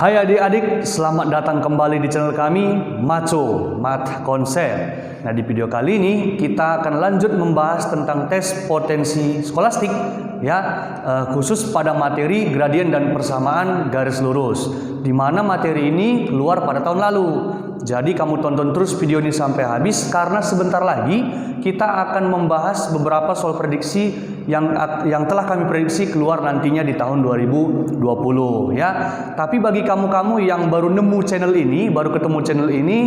Hai adik-adik, selamat datang kembali di channel kami Maco Math Konsep. Nah, di video kali ini kita akan lanjut membahas tentang tes potensi skolastik ya, khusus pada materi gradien dan persamaan garis lurus, di mana materi ini keluar pada tahun lalu. Jadi kamu tonton terus video ini sampai habis, karena sebentar lagi kita akan membahas beberapa soal prediksi yang telah kami prediksi keluar nantinya di tahun 2020 ya. Tapi bagi kamu-kamu yang baru nemu channel ini, baru ketemu channel ini,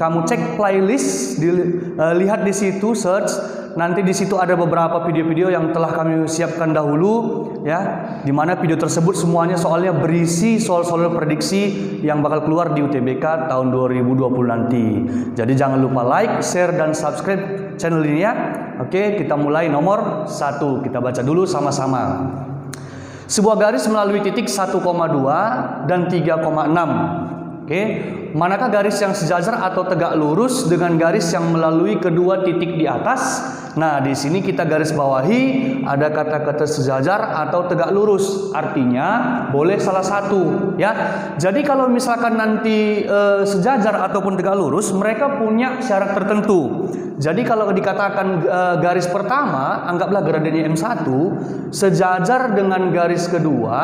kamu cek playlist, lihat di situ, search. Nanti di situ ada beberapa video-video yang telah kami siapkan dahulu ya, dimana video tersebut semuanya soalnya berisi soal-soal prediksi yang bakal keluar di UTBK tahun 2020 nanti. Jadi jangan lupa like, share, dan subscribe channel ini ya. Oke, kita mulai nomor 1. Kita baca dulu sama-sama. Sebuah garis melalui titik 1,2 dan 3,6. Oke, manakah garis yang sejajar atau tegak lurus dengan garis yang melalui kedua titik di atas? Nah, di sini kita garis bawahi ada kata-kata sejajar atau tegak lurus. Artinya boleh salah satu ya. Jadi kalau misalkan nanti sejajar ataupun tegak lurus, mereka punya syarat tertentu. Jadi kalau dikatakan garis pertama, anggaplah gradiennya M1, sejajar dengan garis kedua,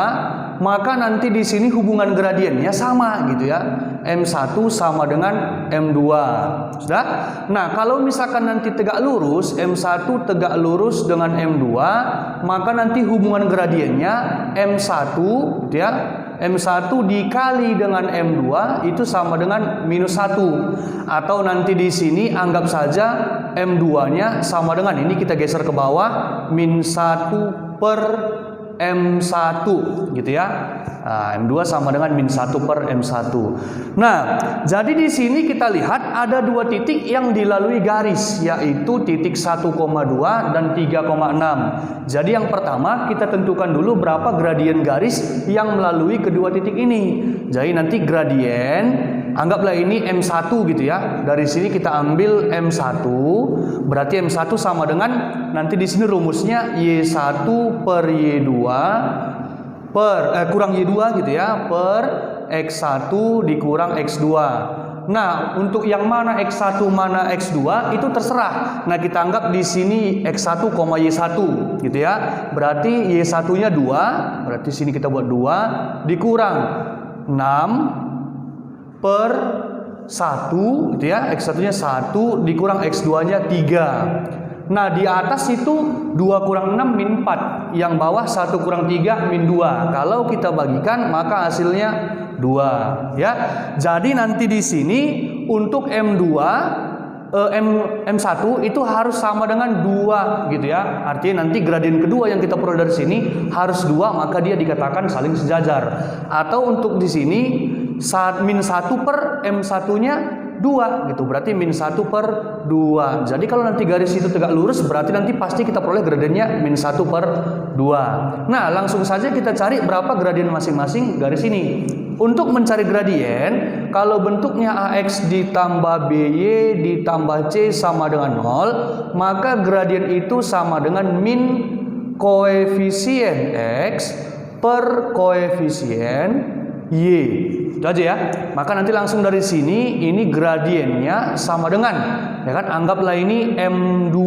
maka nanti di sini hubungan gradiennya sama gitu ya. M1 sama dengan M2. Sudah? Nah, kalau misalkan nanti tegak lurus, M1 tegak lurus dengan M2, maka nanti hubungan gradiennya M1 gitu ya. M1 dikali dengan M2 itu sama dengan -1. Atau nanti di sini anggap saja M2-nya sama dengan, ini kita geser ke bawah, -1 per M1 gitu ya. Nah, M2 sama dengan -1 per M1. Nah, jadi di sini kita lihat ada dua titik yang dilalui garis, yaitu titik 1,2 dan 3,6. Jadi yang pertama kita tentukan dulu berapa gradien garis yang melalui kedua titik ini. Jadi nanti gradien, anggaplah ini M1 gitu ya. Dari sini kita ambil M1, berarti M1 sama dengan, nanti di sini rumusnya Y1 per Y2 kurang Y2 gitu ya, per X1 dikurang X2. Nah, untuk yang mana X1 mana X2 itu terserah. Nah, kita anggap di sini X1, Y1 gitu ya. Berarti Y1-nya 2, berarti sini kita buat 2 dikurang 6 per 1 gitu ya. X1-nya 1 dikurang X2-nya 3. Nah, di atas itu 2 kurang 6 min 4. Yang bawah 1 kurang 3 min 2. Kalau kita bagikan maka hasilnya 2 ya. Jadi nanti di sini untuk M2 M1 itu harus sama dengan 2 gitu ya. Artinya nanti gradien kedua yang kita peroleh dari sini harus 2, maka dia dikatakan saling sejajar. Atau untuk di sini -1 per M1-nya 2 gitu, berarti -1 per 2. Jadi kalau nanti garis itu tegak lurus, berarti nanti pasti kita peroleh gradiennya -1 per 2. Nah, langsung saja kita cari berapa gradien masing-masing garis ini. Untuk mencari gradien, kalau bentuknya AX ditambah BY ditambah C sama dengan 0, maka gradien itu sama dengan min koefisien X per koefisien Y. Itu aja ya. Maka nanti langsung dari sini ini gradiennya sama dengan, ya kan, anggaplah ini M2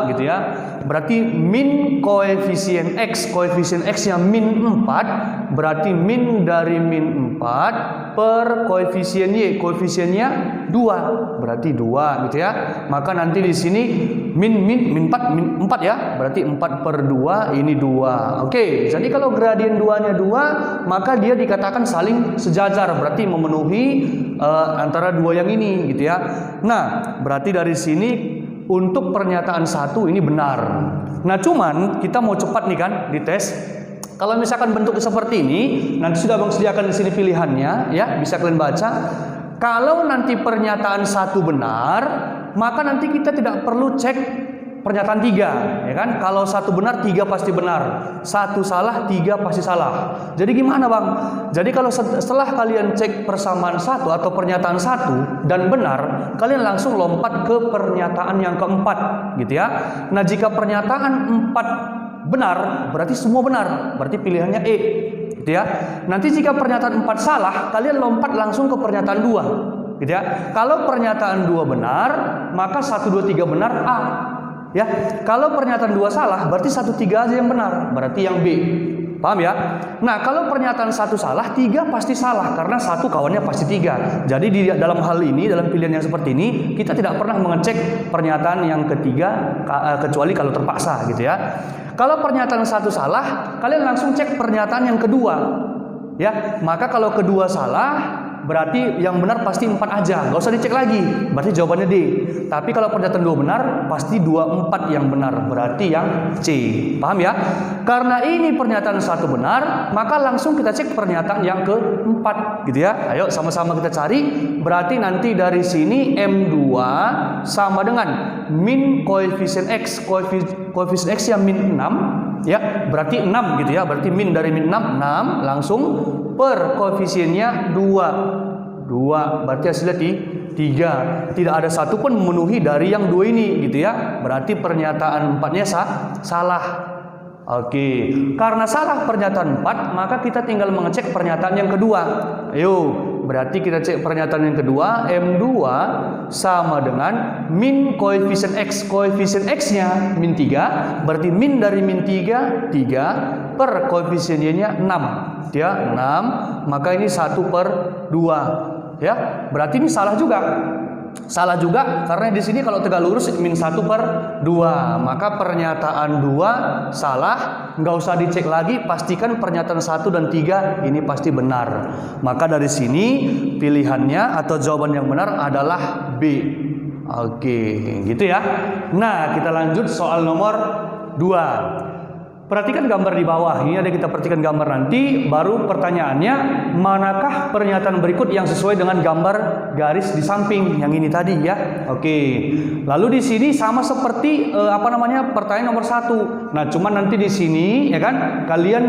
gitu ya. Berarti min koefisien X, koefisien X-nya -4, berarti min dari -4 per koefisien Y, koefisiennya 2, berarti 2 gitu ya. Maka nanti di sini min 4 ya, berarti 4 per 2 ini 2. Oke, jadi kalau gradien 2-nya 2, maka dia dikatakan saling sejajar, berarti memenuhi antara dua yang ini gitu ya. Nah, berarti dari sini untuk pernyataan 1 ini benar. Nah, cuman kita mau cepat nih kan di tes. Kalau misalkan bentuknya seperti ini, nanti sudah Bang sediakan di sini pilihannya ya, bisa kalian baca. Kalau nanti pernyataan 1 benar, maka nanti kita tidak perlu cek pernyataan 3 ya kan. Kalau 1 benar, 3 pasti benar. 1 salah, 3 pasti salah. Jadi gimana Bang? Jadi kalau setelah kalian cek persamaan 1 atau pernyataan 1 dan benar, kalian langsung lompat ke pernyataan yang keempat gitu ya. Nah, jika pernyataan 4 benar, berarti semua benar, berarti pilihannya E. gitu ya. Nanti jika pernyataan 4 salah, kalian lompat langsung ke pernyataan 2, gitu ya. Kalau pernyataan 2 benar, maka 1, 2, 3 benar A. Ya, kalau pernyataan 2 salah, berarti 1, 3 aja yang benar, berarti yang B. Paham ya? Nah, kalau pernyataan 1 salah, 3 pasti salah karena 1 kawannya pasti 3. Jadi di dalam hal ini, dalam pilihan yang seperti ini, kita tidak pernah mengecek pernyataan yang ketiga kecuali kalau terpaksa, gitu ya. Kalau pernyataan 1 salah, kalian langsung cek pernyataan yang kedua. Ya, maka kalau kedua salah, berarti yang benar pasti 4 aja, nggak usah dicek lagi, berarti jawabannya D. Tapi kalau pernyataan 2 benar, pasti 2, 4 yang benar, berarti yang C. Paham ya? Karena ini pernyataan 1 benar, maka langsung kita cek pernyataan yang keempat, gitu ya. Ayo sama-sama kita cari. Berarti nanti dari sini M2 sama dengan min koefisien X, koefisien X yang min 6, ya, berarti 6 gitu ya. Berarti min dari min 6, 6 langsung per koefisiennya 2, berarti hasilnya 3. Tidak ada satu pun memenuhi dari yang 2 ini, gitu ya. Berarti pernyataan 4-nya salah. Oke, karena salah pernyataan 4, maka kita tinggal mengecek pernyataan yang kedua. Ayo, berarti kita cek pernyataan yang kedua, M2 sama dengan min koefisien X, koefisien X-nya min 3, berarti min dari min 3 per koefisien Y-nya 6. Ya, 6, maka ini 1/2, ya. Berarti ini salah juga. Salah juga karena di sini kalau tegak lurus min 1/2, maka pernyataan 2 salah, nggak usah dicek lagi, pastikan pernyataan 1 dan 3 ini pasti benar. Maka dari sini pilihannya atau jawaban yang benar adalah B. Oke, gitu ya. Nah, kita lanjut soal nomor 2. Perhatikan gambar di bawah. Ini ada kita perhatikan gambar nanti. Baru pertanyaannya, manakah pernyataan berikut yang sesuai dengan gambar garis di samping yang ini tadi ya? Oke. Lalu di sini sama seperti pertanyaan nomor 1. Nah, cuman nanti di sini ya kan kalian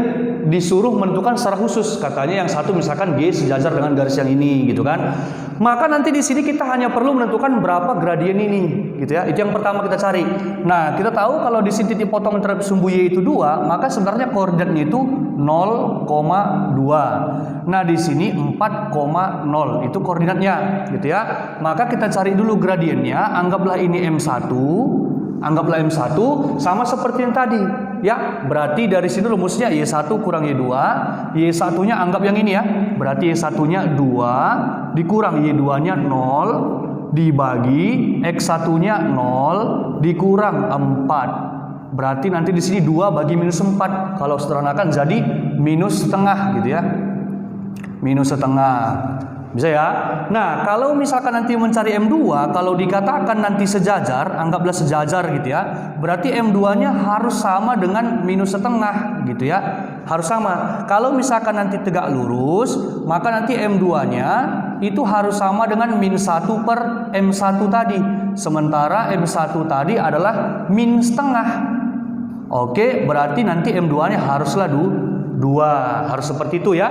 disuruh menentukan secara khusus. Katanya yang satu misalkan G sejajar dengan garis yang ini gitu kan. Maka nanti di sini kita hanya perlu menentukan berapa gradien ini, gitu ya. Itu yang pertama kita cari. Nah, kita tahu kalau di sini titik potong terhadap sumbu Y itu 2, maka sebenarnya koordinatnya itu 0,2. Nah, di sini 4,0 itu koordinatnya, gitu ya. Maka kita cari dulu gradiennya. Anggaplah ini M1. Anggaplah M1 sama seperti yang tadi. Ya, berarti dari sini rumusnya Y1 kurang Y2. Y1-nya anggap yang ini ya. Berarti Y1-nya 2 dikurang Y2-nya 0 dibagi X1-nya 0 dikurang 4. Berarti nanti di sini 2 bagi minus 4. Kalau sederhanakan jadi minus setengah gitu ya. Minus setengah. Bisa ya? Nah, kalau misalkan nanti mencari M2, kalau dikatakan nanti sejajar, anggaplah sejajar gitu ya. Berarti M2-nya harus sama dengan minus setengah gitu ya. Harus sama. Kalau misalkan nanti tegak lurus, maka nanti M2-nya itu harus sama dengan min 1 per M1 tadi. Sementara M1 tadi adalah min setengah. Oke, berarti nanti M2-nya haruslah 2. Harus seperti itu ya.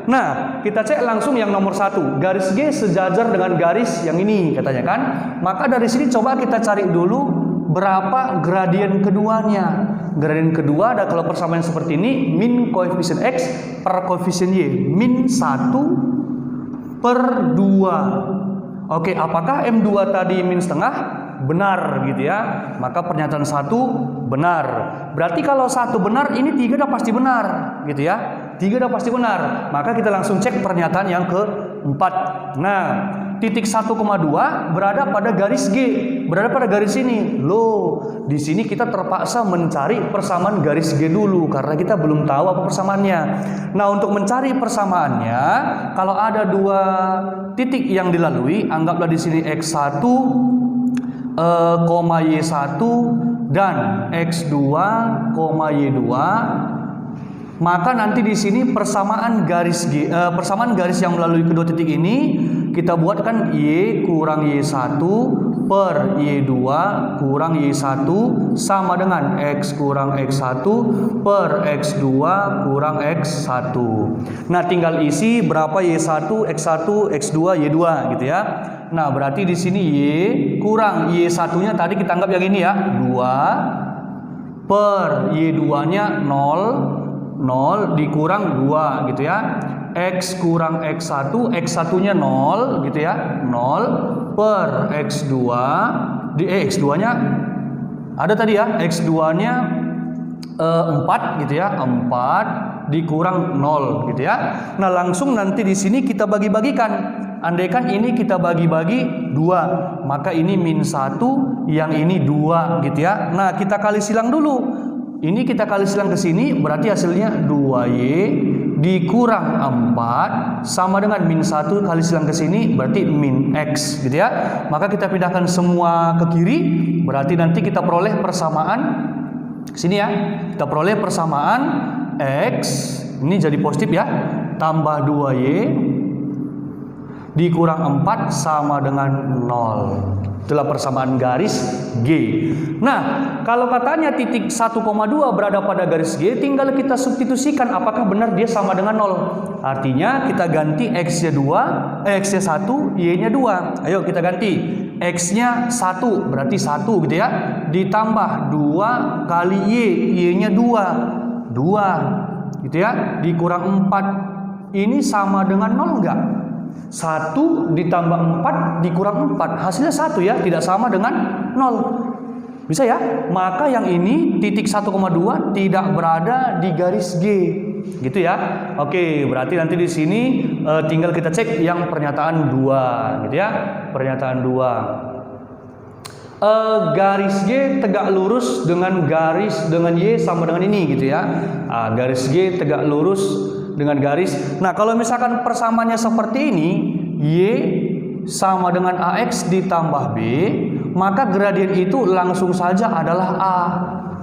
Nah, kita cek langsung yang nomor 1. Garis G sejajar dengan garis yang ini katanya kan. Maka dari sini coba kita cari dulu berapa gradien keduanya. Gradien kedua ada kalau persamaan seperti ini, min koefisien X per koefisien Y. Min 1/2. Oke, apakah M2 tadi min setengah? Benar gitu ya. Maka pernyataan 1 benar. Berarti kalau 1 benar, ini 3 udah pasti benar gitu ya. 3 udah pasti benar. Maka kita langsung cek pernyataan yang keempat. Nah, titik 1,2 berada pada garis G. Berada pada garis ini. Loh, di sini kita terpaksa mencari persamaan garis G dulu karena kita belum tahu apa persamaannya. Nah, untuk mencari persamaannya, kalau ada 2 titik yang dilalui, anggaplah di sini X1, Y1 dan X2, Y2, maka nanti di sini persamaan garis yang melalui kedua titik ini kita buatkan Y kurang Y1 per Y2 kurang Y1 sama dengan X kurang X1 per X2 kurang X1. Nah, tinggal isi berapa Y1, X1, X2, Y2 gitu ya. Nah, berarti di sini Y kurang Y1-nya tadi kita anggap yang ini ya, 2 per Y2-nya 0 0 dikurang 2 gitu ya. X kurang X1, X1-nya 0 gitu ya. 0 per X2 X2-nya ada tadi ya, X2-nya 4 gitu ya. 4 dikurang 0 gitu ya. Nah, langsung nanti di sini kita bagi-bagikan. Andaikan ini kita bagi-bagi 2, maka ini min 1, yang ini 2 gitu ya. Nah, kita kali silang dulu. Ini kita kali silang ke sini, berarti hasilnya 2Y dikurang 4 sama dengan min 1 kali silang ke sini, berarti min X gitu ya. Maka kita pindahkan semua ke kiri, berarti nanti kita peroleh persamaan sini ya. Kita peroleh persamaan X, ini jadi positif ya, tambah 2Y dikurang 4 sama dengan 0. Itulah persamaan garis G. Nah, kalau katanya titik 1,2 berada pada garis G, tinggal kita substitusikan apakah benar dia sama dengan 0. Artinya kita ganti X-nya 2, X-nya 1, Y-nya 2. Ayo kita ganti. X-nya 1, berarti 1 gitu ya. Ditambah 2 kali Y, Y-nya 2. 2 gitu ya. Dikurang 4. Ini sama dengan 0 enggak? 1 ditambah 4 dikurang 4, hasilnya 1 ya, tidak sama dengan 0. Bisa ya? Maka yang ini titik 1,2 tidak berada di garis G. Gitu ya. Oke, berarti nanti di sini tinggal kita cek yang pernyataan 2 gitu ya. Pernyataan 2. Garis G tegak lurus dengan garis dengan Y sama dengan ini gitu ya. Garis G tegak lurus dengan garis. Nah, kalau misalkan persamaannya seperti ini, Y sama dengan AX ditambah B, maka gradien itu langsung saja adalah A.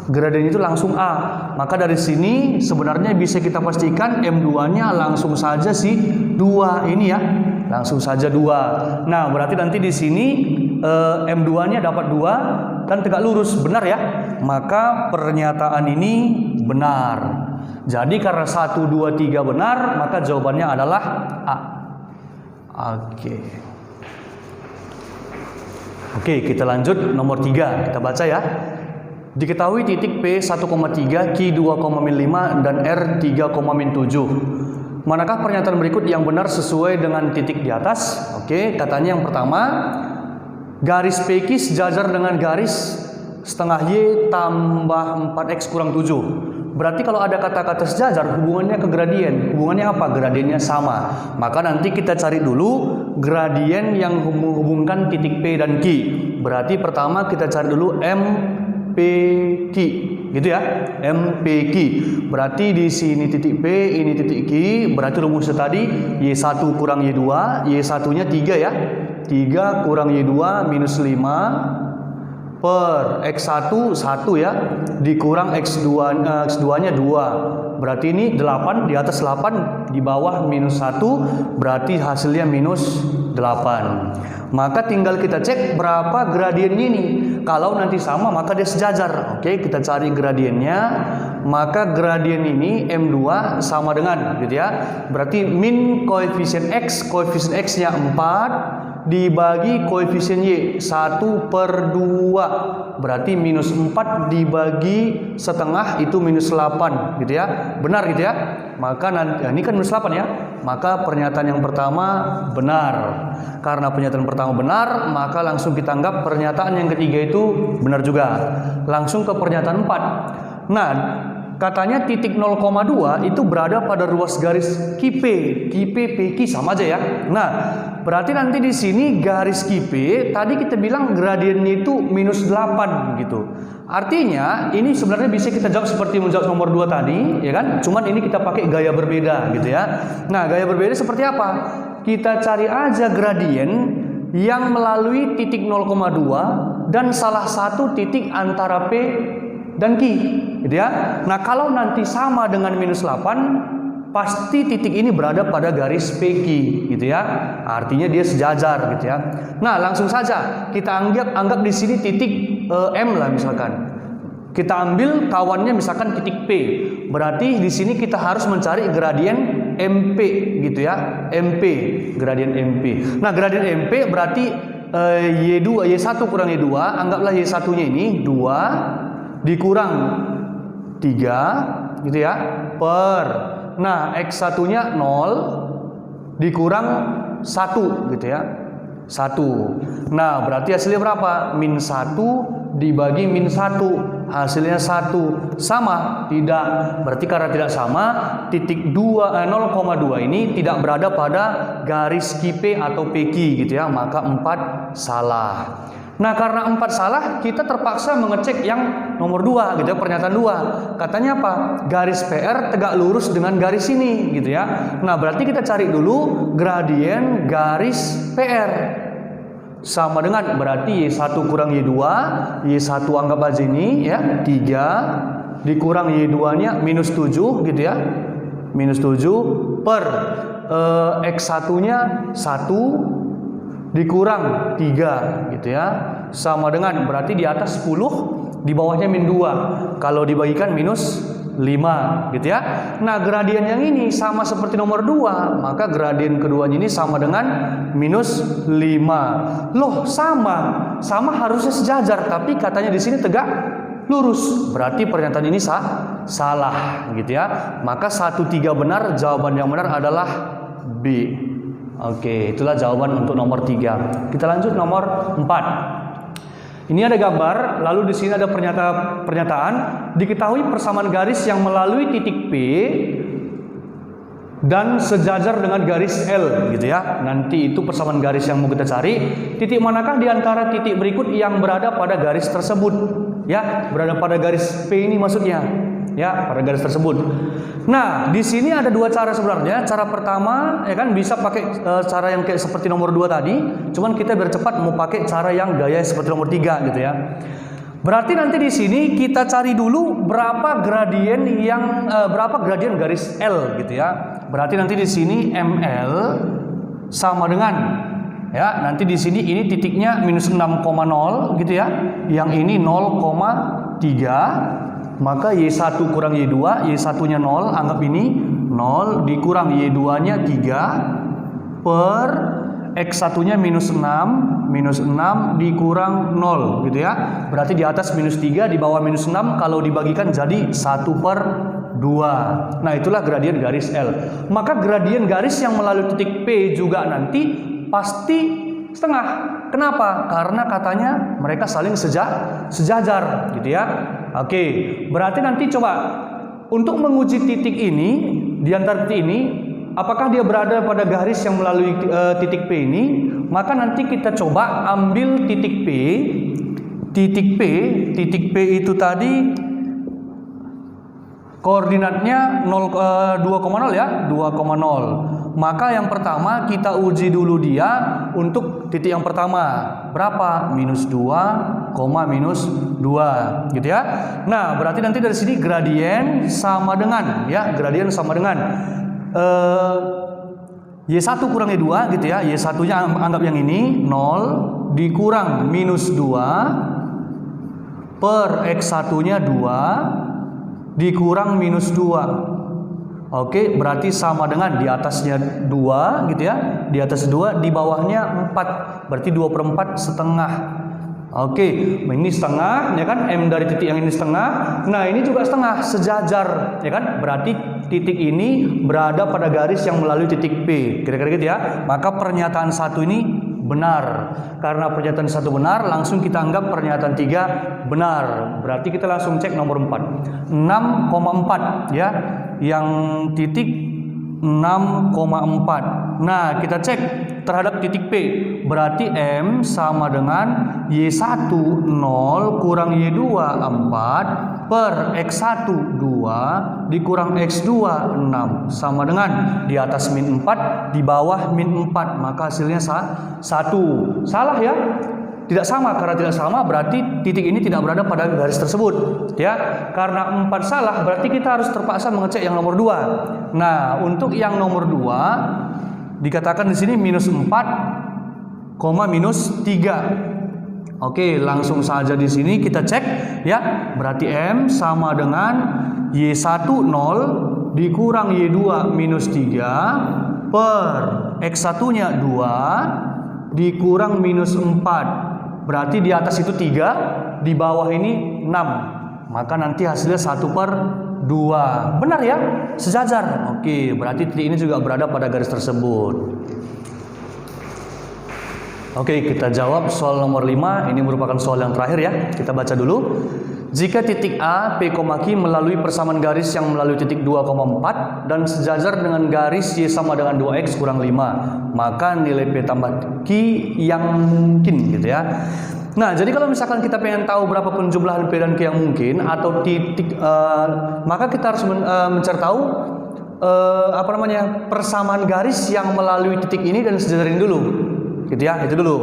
Gradien itu langsung A. Maka dari sini sebenarnya bisa kita pastikan M2-nya langsung saja 2 ini ya. Langsung saja 2. Nah, berarti nanti di sini M2-nya dapat 2 kan tegak lurus, benar ya? Maka pernyataan ini benar. Jadi karena 1, 2, 3 benar, maka jawabannya adalah A. Oke, kita lanjut nomor 3. Kita baca ya. Diketahui titik P 1,3, Q 2,5 dan R 3,7. Manakah pernyataan berikut yang benar sesuai dengan titik di atas? Oke, katanya yang pertama, garis PQ sejajar dengan garis setengah Y tambah 4X kurang 7. Berarti kalau ada kata-kata sejajar, hubungannya ke gradien. Hubungannya apa? Gradiennya sama. Maka nanti kita cari dulu gradien yang menghubungkan titik P dan Q. Berarti pertama kita cari dulu MPQ. Gitu ya. MPQ. Berarti di sini titik P, ini titik Q. Berarti rumusnya tadi Y1 kurang Y2. Y1-nya 3 ya. 3 kurang Y2 minus 5 per X1 1 ya, dikurang X2-nya 2. Berarti ini 8, di atas 8, di bawah minus 1, berarti hasilnya minus 8. Maka tinggal kita cek berapa gradiennya ini. Kalau nanti sama maka dia sejajar. Oke, kita cari gradiennya. Maka gradien ini M2 sama dengan gitu ya. Berarti min koefisien X-nya 4 dibagi koefisien Y 1/2, berarti minus 4 dibagi setengah itu minus 8 gitu ya. Benar gitu ya. Maka nanti ini kan minus 8 ya. Maka pernyataan yang pertama benar. Karena pernyataan pertama benar, maka langsung kita anggap pernyataan yang ketiga itu benar juga. Langsung ke pernyataan 4. Nah, katanya titik 0,2 itu berada pada ruas garis QP. QP PQ sama aja ya. Nah, berarti nanti di sini garis QP tadi kita bilang gradiennya itu minus 8 gitu. Artinya ini sebenarnya bisa kita jawab seperti menjawab nomor 2 tadi, ya kan? Cuman ini kita pakai gaya berbeda gitu ya. Nah, gaya berbeda seperti apa? Kita cari aja gradien yang melalui titik 0,2 dan salah satu titik antara P dan Q gitu ya. Nah, kalau nanti sama dengan minus 8, pasti titik ini berada pada garis PQ gitu ya. Artinya dia sejajar gitu ya. Nah, langsung saja kita anggap di sini titik M lah misalkan. Kita ambil kawannya misalkan titik P. Berarti di sini kita harus mencari gradien MP gitu ya. MP, gradien MP. Nah, gradien MP berarti Y1 kurang Y2, anggaplah Y1-nya ini 2 dikurang 3 gitu ya, per. Nah, X1-nya 0 dikurang 1 gitu ya. 1. Nah, berarti hasilnya berapa? Min 1 dibagi min 1. Hasilnya 1. Sama? Tidak. Berarti karena tidak sama, titik 0,2 ini tidak berada pada garis KP atau PQ gitu ya. Maka 4 salah. Nah, karena 4 salah, kita terpaksa mengecek yang nomor 2 gitu ya, pernyataan 2. Katanya apa? Garis PR tegak lurus dengan garis ini gitu ya. Nah, berarti kita cari dulu gradien garis PR. Sama dengan berarti Y1 kurang Y2, Y1 anggap aja ini ya, 3 dikurang Y2-nya minus 7 gitu ya. Minus 7 per X1-nya 1 dikurang 3 gitu ya, sama dengan berarti di atas 10, di bawahnya min 2. Kalau dibagikan minus 5 gitu ya. Nah, gradien yang ini sama seperti nomor 2, maka gradien keduanya ini sama dengan minus 5. Loh, sama harusnya sejajar, tapi katanya di sini tegak lurus. Berarti pernyataan ini salah gitu ya. Maka 1, 3 benar, jawaban yang benar adalah B. Oke, itulah jawaban untuk nomor 3. Kita lanjut nomor 4. Ini ada gambar, lalu di sini ada pernyataan, diketahui persamaan garis yang melalui titik P dan sejajar dengan garis L gitu ya. Nanti itu persamaan garis yang mau kita cari. Titik manakah di antara titik berikut yang berada pada garis tersebut? Ya, berada pada garis P ini maksudnya. Ya, pada garis tersebut. Nah, di sini ada 2 cara sebenarnya. Cara pertama ya kan bisa pakai cara yang kayak seperti nomor 2 tadi. Cuman kita biar cepat mau pakai cara yang gaya seperti nomor 3 gitu ya. Berarti nanti di sini kita cari dulu berapa gradien garis L gitu ya. Berarti nanti di sini ML sama dengan ya, nanti di sini ini titiknya minus 6,0 gitu ya. Yang ini 0,3. Maka Y1 kurang Y2, Y1-nya 0, anggap ini 0 dikurang Y2-nya 3 per X1-nya minus 6 dikurang 0 gitu ya. Berarti di atas minus 3, di bawah minus 6, kalau dibagikan jadi 1/2. Nah, itulah gradien garis L. Maka gradien garis yang melalui titik P juga nanti pasti setengah. Kenapa? Karena katanya mereka saling sejajar gitu ya. Oke, berarti nanti coba untuk menguji titik ini, di antara titik ini, apakah dia berada pada garis yang melalui titik P ini? Maka nanti kita coba ambil titik P. Titik P itu tadi koordinatnya 2,0 ya, 2,0. Maka yang pertama kita uji dulu dia untuk titik yang pertama. Berapa? Minus 2, minus 2 gitu ya. Nah, berarti nanti dari sini gradien sama dengan ya, gradien sama dengan Y1 kurang Y2 gitu ya. Y1-nya anggap yang ini 0 dikurang minus 2 per X1-nya 2 dikurang minus 2. Oke, berarti sama dengan di atasnya 2 gitu ya. Di atas 2, di bawahnya 4. Berarti 2/4 setengah. Oke, ini setengah ya kan. M dari titik yang ini setengah. Nah, ini juga setengah, sejajar ya kan. Berarti titik ini berada pada garis yang melalui titik P. Kira-kira gitu ya. Maka pernyataan 1 ini benar. Karena pernyataan 1 benar, langsung kita anggap pernyataan 3 benar. Berarti kita langsung cek nomor 4. 6,4 ya. Yang titik 6,4. Nah, kita cek terhadap titik P. Berarti M sama dengan Y1 0 kurang Y2 4 per X1 2 dikurang X2 6 sama dengan di atas min 4 di bawah min 4. Maka hasilnya 1. Salah ya? Tidak sama. Karena tidak sama berarti titik ini tidak berada pada garis tersebut ya. Karena 4 salah berarti kita harus terpaksa mengecek yang nomor 2. Nah, untuk yang nomor 2 dikatakan di sini minus 4, minus 3. Oke, langsung saja di sini kita cek ya. Berarti M sama dengan Y1 0 dikurang Y2 minus 3 per X1-nya 2 dikurang minus 4. Berarti di atas itu 3, di bawah ini 6. Maka nanti hasilnya 1/3. 2. Benar ya? Sejajar. Oke, berarti titik ini juga berada pada garis tersebut. Oke, kita jawab soal nomor 5. Ini merupakan soal yang terakhir ya. Kita baca dulu. Jika titik A, P, Q melalui persamaan garis yang melalui titik 2,4 dan sejajar dengan garis Y sama dengan 2X kurang 5, maka nilai P tambah Q yang mungkin gitu ya. Nah, jadi kalau misalkan kita pengen tahu berapa penjumlahan P dan Q yang mungkin atau titik, maka kita harus mencari tahu persamaan garis yang melalui titik ini dan sejajarin dulu. Gitu ya, itu dulu.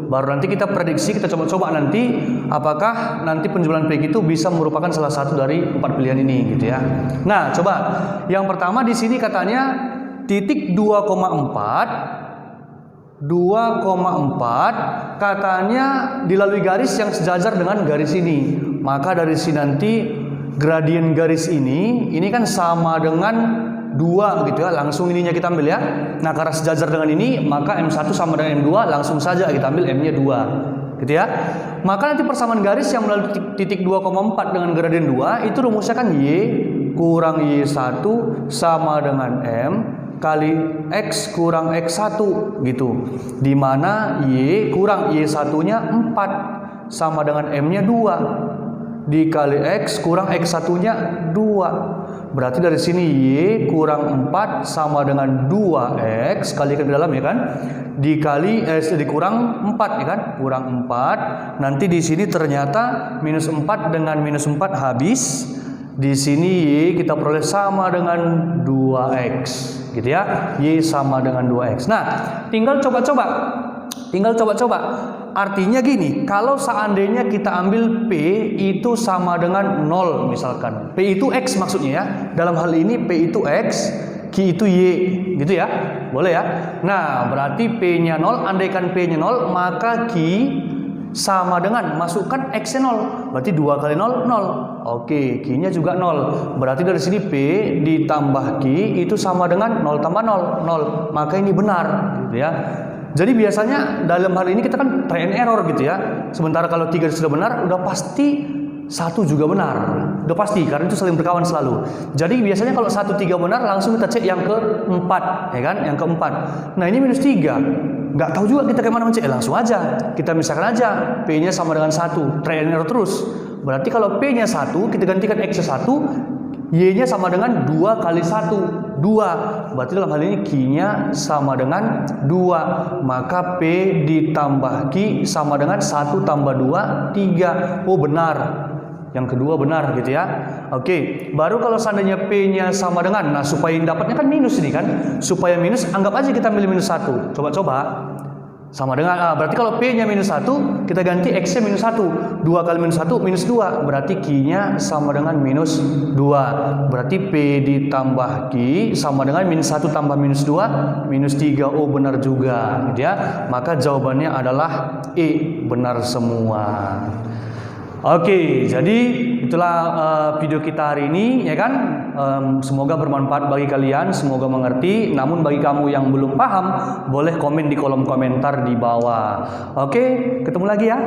Baru nanti kita prediksi, kita coba-coba nanti apakah nanti penjumlahan P itu bisa merupakan salah satu dari 4 pilihan ini gitu ya. Nah, coba yang pertama di sini katanya titik 2,4 katanya dilalui garis yang sejajar dengan garis ini. Maka dari sini nanti gradien garis ini kan sama dengan 2 gitu ya, langsung ininya kita ambil ya. Nah, karena sejajar dengan ini, maka M1 sama dengan M2, langsung saja kita ambil M-nya 2 gitu ya. Maka nanti persamaan garis yang melalui titik 2,4 dengan gradien 2 itu rumusnya kan Y kurang Y1 sama dengan M kali X kurang X1 gitu. Dimana Y kurang Y1-nya 4 sama dengan M-nya 2 dikali X kurang X1-nya 2. Berarti dari sini Y kurang 4 sama dengan 2X kalikan ke dalam ya kan, dikurang 4 ya kan, kurang 4. Nanti di sini ternyata minus 4 dengan minus 4 habis. Di sini Y kita peroleh sama dengan 2X gitu ya, Y sama dengan 2X. Nah, tinggal coba-coba. Artinya gini, kalau seandainya kita ambil P itu sama dengan 0 misalkan. P itu X maksudnya ya. Dalam hal ini P itu X, Q itu Y gitu ya. Boleh ya. Nah, berarti P-nya 0, andaikan P-nya 0, maka Q sama dengan, masukkan X-nya 0. Berarti 2 kali 0, 0. Oke, Q-nya juga 0. Berarti dari sini P ditambah Q itu sama dengan 0 tambah 0, 0. Maka ini benar gitu ya. Jadi biasanya dalam hal ini kita kan try and error gitu ya. Sementara kalau 3 sudah benar, udah pasti 1 juga benar. Udah pasti, karena itu saling berkawan selalu. Jadi biasanya kalau 1, 3 benar, langsung kita cek yang keempat, ya kan? Yang keempat. Nah, ini minus 3. Nggak tahu juga kita kemana mencek, langsung aja. Kita misalkan aja, P-nya sama dengan 1. Try and error terus. Berarti kalau P-nya 1, kita gantikan X-nya 1, Y-nya sama dengan 2 kali 1, 2. Berarti dalam hal ini Q-nya sama dengan 2. Maka P ditambah Q sama dengan 1 tambah 2, 3. Oh, benar. Yang kedua benar gitu ya. Oke, baru kalau seandainya P-nya sama dengan, nah supaya yang dapatnya kan minus ini kan. Supaya minus, anggap aja kita pilih minus 1. Coba-coba. Sama dengan, berarti kalau P-nya minus 1, kita ganti X-nya minus 1. 2 kali minus 1, minus 2. Berarti Q-nya sama dengan minus 2. Berarti P ditambah Q sama dengan minus 1 tambah minus 2, minus 3. Oh, benar juga. Gitu ya. Maka jawabannya adalah E, benar semua. Oke, jadi itulah video kita hari ini ya kan. Semoga bermanfaat bagi kalian, semoga mengerti. Namun bagi kamu yang belum paham, boleh komen di kolom komentar di bawah. Oke, ketemu lagi ya.